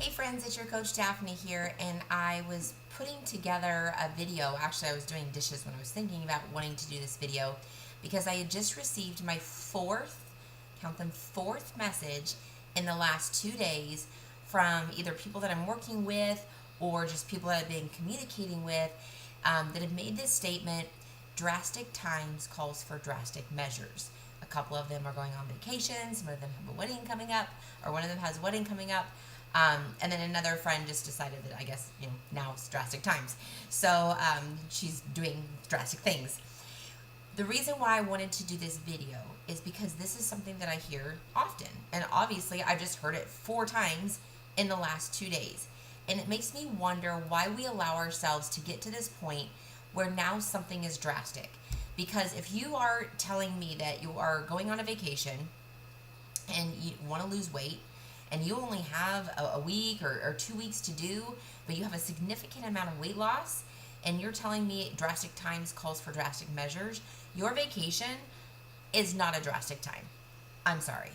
Hey friends, it's your coach Daphne here, and I was putting together a video. Actually, I was doing dishes when I was thinking about wanting to do this video because I had just received my fourth message in the last 2 days from either people that I'm working with or just people that I've been communicating with that have made this statement: drastic times calls for drastic measures. A couple of them are going on vacation, some of them have a wedding coming up, or one of them has a wedding coming up. And then another friend just decided that I guess, now it's drastic times. So she's doing drastic things. The reason why I wanted to do this video is because this is something that I hear often. And obviously, I've just heard it 4 times in the last 2 days. And it makes me wonder why we allow ourselves to get to this point where now something is drastic. Because if you are telling me that you are going on a vacation and you want to lose weight, and you only have a week or 2 weeks to do, but you have a significant amount of weight loss, and you're telling me drastic times calls for drastic measures, your vacation is not a drastic time. I'm sorry.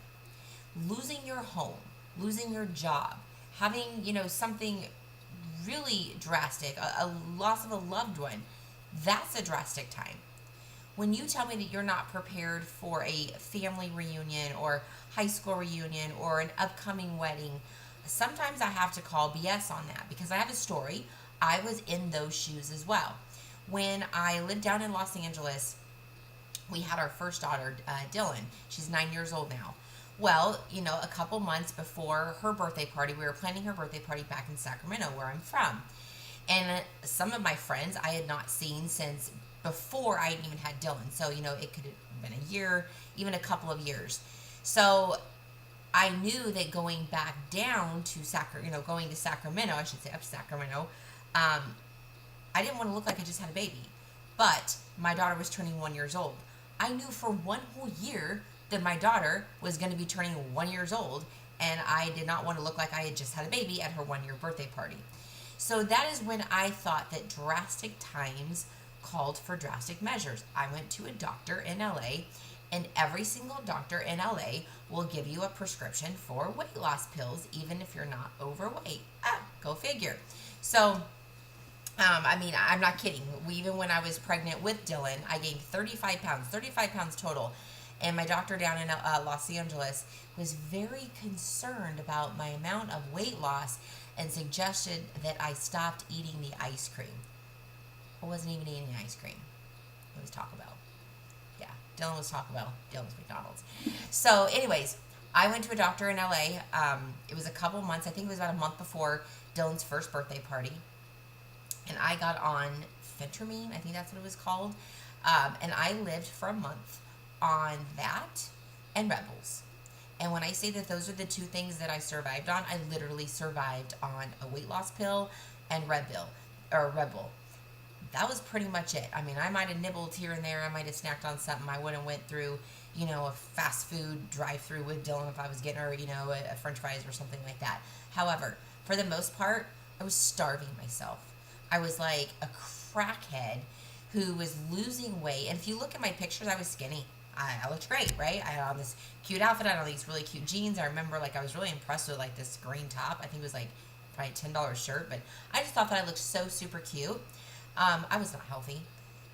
Losing your home, losing your job, having, something really drastic, a loss of a loved one, that's a drastic time. When you tell me that you're not prepared for a family reunion or high school reunion or an upcoming wedding, sometimes I have to call BS on that because I have a story. I was in those shoes as well. When I lived down in Los Angeles, we had our first daughter, Dylan. She's 9 years old now. Well, a couple months before her birthday party, we were planning her birthday party back in Sacramento, where I'm from. And some of my friends I had not seen since before I even had Dylan. So, it could have been a year, even a couple of years. So I knew that going back down to going to Sacramento, I should say up to Sacramento, I didn't want to look like I just had a baby. But my daughter was turning 1 year old. I knew for one whole year that my daughter was going to be turning 1 year old, and I did not want to look like I had just had a baby at her 1 year birthday party. So that is when I thought that drastic times called for drastic measures. I went to a doctor in LA, and every single doctor in LA will give you a prescription for weight loss pills, even if you're not overweight. Go figure. So, I'm not kidding. Even when I was pregnant with Dylan, I gained 35 pounds total. And my doctor down in Los Angeles was very concerned about my amount of weight loss and suggested that I stopped eating the ice cream. I wasn't even eating ice cream. It was Taco Bell. Yeah, Dylan was Taco Bell. Dylan was McDonald's. So, anyways, I went to a doctor in LA. It was a couple months. I think it was about a month before Dylan's first birthday party. And I got on phentermine. I think that's what it was called. And I lived for a month on that and Red Bulls. And when I say that those are the two things that I survived on, I literally survived on a weight loss pill and Red Bull. That was pretty much it. I might have nibbled here and there. I might have snacked on something. I would have went through, a fast food drive-through with Dylan if I was getting her, a french fries or something like that. However, for the most part, I was starving myself. I was like a crackhead who was losing weight. And if you look at my pictures, I was skinny. I looked great, right? I had on this cute outfit. I had on these really cute jeans. I remember, I was really impressed with, this green top. I think it was, probably a $10 shirt. But I just thought that I looked so super cute. I was not healthy.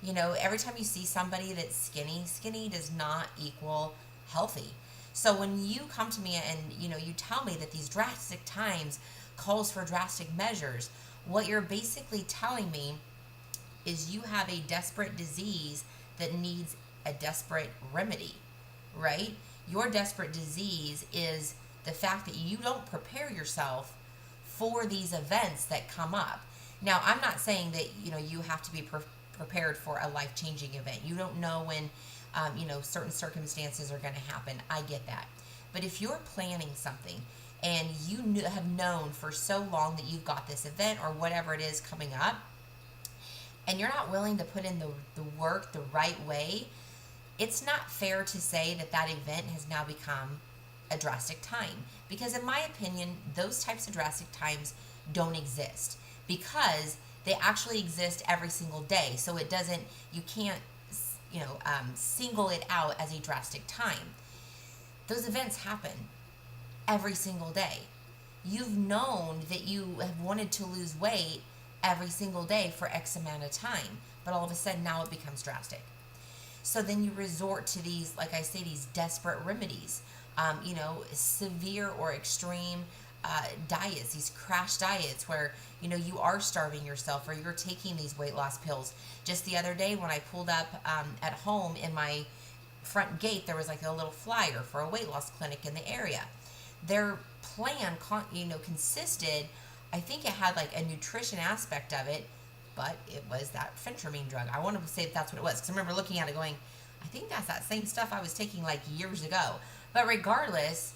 Every time you see somebody that's skinny does not equal healthy. So when you come to me and, you tell me that these drastic times calls for drastic measures, what you're basically telling me is you have a desperate disease that needs a desperate remedy, right? Your desperate disease is the fact that you don't prepare yourself for these events that come up. Now, I'm not saying that, you have to be prepared for a life-changing event. You don't know when, certain circumstances are going to happen. I get that. But if you're planning something and you have known for so long that you've got this event or whatever it is coming up, and you're not willing to put in the work the right way, it's not fair to say that that event has now become a drastic time. Because in my opinion, those types of drastic times don't exist, because they actually exist every single day. So you can't, single it out as a drastic time. Those events happen every single day. you've known that you have wanted to lose weight every single day for X amount of time, but all of a sudden now it becomes drastic. So then you resort to these, like I say, these desperate remedies, severe or extreme diets, these crash diets where, you are starving yourself or you're taking these weight loss pills. Just the other day when I pulled up at home in my front gate, there was like a little flyer for a weight loss clinic in the area. Their plan, consisted, I think it had like a nutrition aspect of it, but it was that phentermine drug. I want to say that's what it was because I remember looking at it going, I think that's that same stuff I was taking like years ago. But regardless,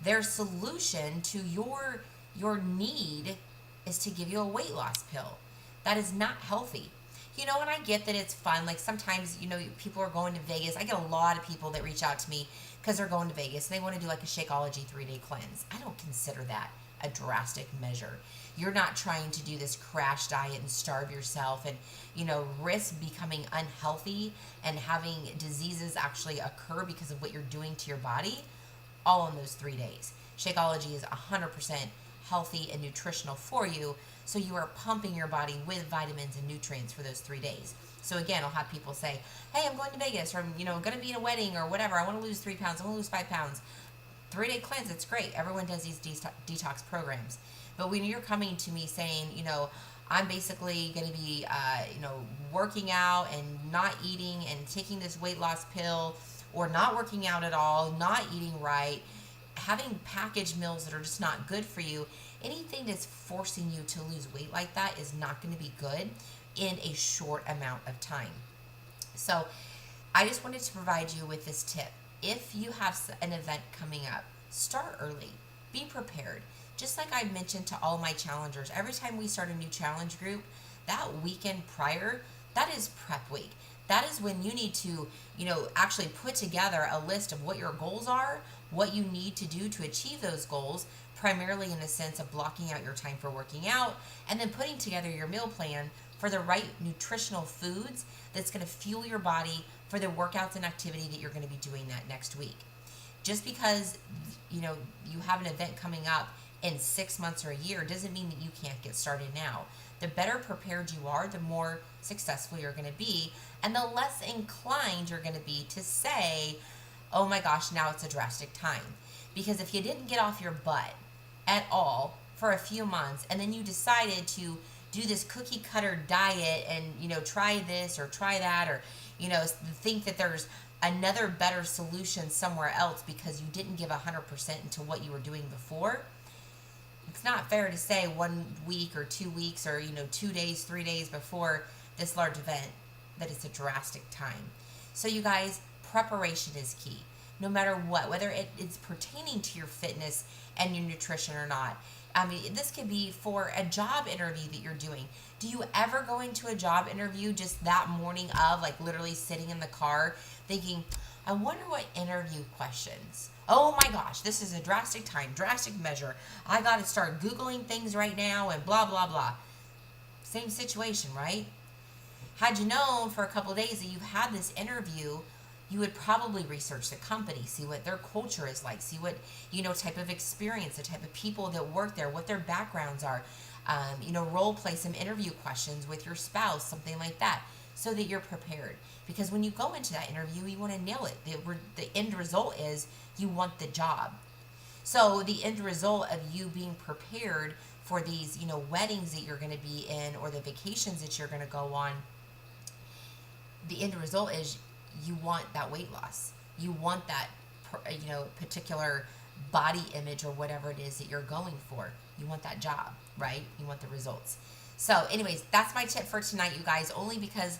their solution to your need is to give you a weight loss pill. That is not healthy. And I get that it's fun. Like sometimes, people are going to Vegas. I get a lot of people that reach out to me because they're going to Vegas and they want to do like a Shakeology 3-day cleanse. I don't consider that a drastic measure. You're not trying to do this crash diet and starve yourself and, risk becoming unhealthy and having diseases actually occur because of what you're doing to your body all in those 3 days. Shakeology is 100% healthy and nutritional for you, so you are pumping your body with vitamins and nutrients for those 3 days. So again, I'll have people say, hey, I'm going to Vegas, or I'm going to be in a wedding or whatever. I want to lose 3 pounds. I want to lose 5 pounds. 3-day cleanse, it's great. Everyone does these detox programs. But when you're coming to me saying, I'm basically going to be, working out and not eating and taking this weight loss pill, or not working out at all, not eating right, having packaged meals that are just not good for you, anything that's forcing you to lose weight like that is not going to be good in a short amount of time. So I just wanted to provide you with this tip. If you have an event coming up, start early. Be prepared. Just like I mentioned to all my challengers, every time we start a new challenge group, that weekend prior, that is prep week. That is when you need to, actually put together a list of what your goals are, what you need to do to achieve those goals, primarily in the sense of blocking out your time for working out, and then putting together your meal plan for the right nutritional foods that's going to fuel your body for the workouts and activity that you're going to be doing that next week. Just because, you have an event coming up in 6 months or a year doesn't mean that you can't get started now. The better prepared you are, the more successful you're going to be, and the less inclined you're going to be to say, oh my gosh, now it's a drastic time. Because if you didn't get off your butt at all for a few months, and then you decided to do this cookie cutter diet and, try this or try that, or, think that there's another better solution somewhere else because you didn't give 100% into what you were doing before, it's not fair to say 1 week or 2 weeks or 2 days, 3 days before this large event that it's a drastic time. So you guys, preparation is key. No matter what, whether it's pertaining to your fitness and your nutrition or not. I mean, this could be for a job interview that you're doing. Do you ever go into a job interview just that morning of, like literally sitting in the car thinking, I wonder what interview questions? Oh my gosh, this is a drastic time, drastic measure. I got to start Googling things right now and blah, blah, blah. Same situation, right? Had you known for a couple of days that you've had this interview, you would probably research the company, see what their culture is like, see what, type of experience, the type of people that work there, what their backgrounds are, role play some interview questions with your spouse, something like that, so that you're prepared. Because when you go into that interview, you want to nail it. The end result is you want the job. So the end result of you being prepared for these, weddings that you're going to be in or the vacations that you're going to go on, the end result is you want that weight loss. You want that, particular body image or whatever it is that you're going for. You want that job, right? You want the results. So anyways, that's my tip for tonight, you guys, only because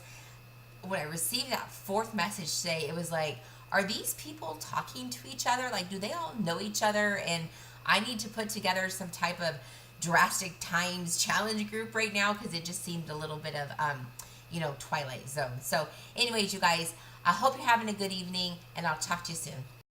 when I received that fourth message today, it was like, are these people talking to each other? Like, do they all know each other? And I need to put together some type of drastic times challenge group right now because it just seemed a little bit of, Twilight Zone. So anyways, you guys, I hope you're having a good evening, and I'll talk to you soon.